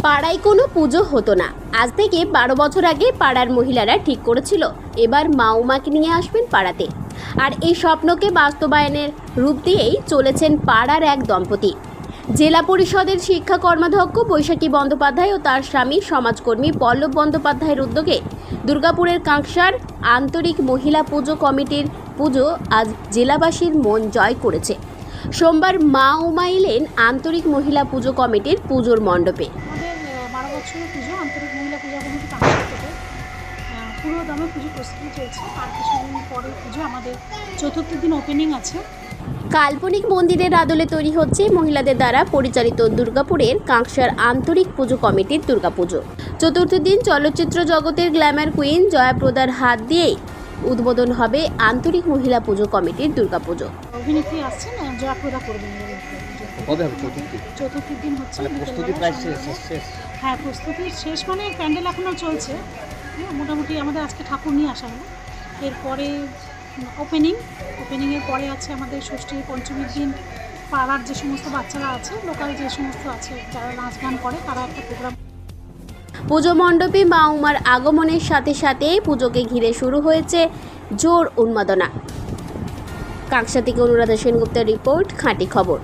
পাড়ায় কোনো পুজো হতো না। আজ থেকে 12 বছর আগে পাড়ার মহিলারা ঠিক করেছিল এবার মা উমাকে নিয়ে আসবেন পাড়াতে। আর এই স্বপ্নকে বাস্তবায়নের রূপ দিয়েই চলেছেন পাড়ার এক দম্পতি। জেলা পরিষদের শিক্ষা কর্মাধ্যক্ষ বৈশাখী বন্দ্যোপাধ্যায় ও তার স্বামী সমাজকর্মী পল্লব বন্দ্যোপাধ্যায়ের উদ্যোগে দুর্গাপুরের কাঁকসার আন্তরিক মহিলা পুজো কমিটির পুজো আজ জেলাবাসীর মন জয় করেছে। সোমবার মা উমা এলেন আন্তরিক মহিলা পুজো কমিটির পুজোর মণ্ডপে। আমাদের 12 বছরের পুজো আন্তরিক মহিলা পূজা কমিটি কাঁকসার থেকে পুরো দামে পুজো প্রস্তুতি চলছে। আর কিছুদিন পরে পুজো, আমাদের চতুর্থ দিন ওপেনিং আছে। কাল্পনিক মন্দিরের আদলে তৈরি হচ্ছে মহিলাদের দ্বারা পরিচালিত দুর্গাপুরের কাঁকসার আন্তরিক পুজো কমিটির দুর্গাপুজো। চতুর্থ দিন চলচ্চিত্র জগতের গ্ল্যামার কুইন জয়াপ্রদার হাত দিয়েই উদ্বোধন হবে আন্তরিক মহিলা পুজো কমিটির দুর্গাপুজো। অভিনেত্রী আসছেন, জয়াপ্রদা করবেন। চতুর্থ দিন হচ্ছে প্রস্তুতি প্রায় শেষ। হ্যাঁ, প্রস্তুতি শেষ মানে প্যান্ডেল এখনও চলছে। মোটামুটি আমাদের আজকে ঠাকুর নিয়ে আসা হলো। এরপরে ওপেনিংয়ের পরে আছে আমাদের ষষ্ঠী পঞ্চমীর দিন পাড়ার যে সমস্ত বাচ্চারা আছে, লোকাল যে সমস্ত আছে যারা নাচ গান করে, তারা একটা প্রোগ্রাম। পুজো মণ্ডপে মা উমার আগমনের সাথে সাথে পুজোকে ঘিরে শুরু হয়েছে জোর উন্মাদনা। কাঁকসা থেকে অনুরাধা সেনগুপ্তের রিপোর্ট, খাঁটি খবর।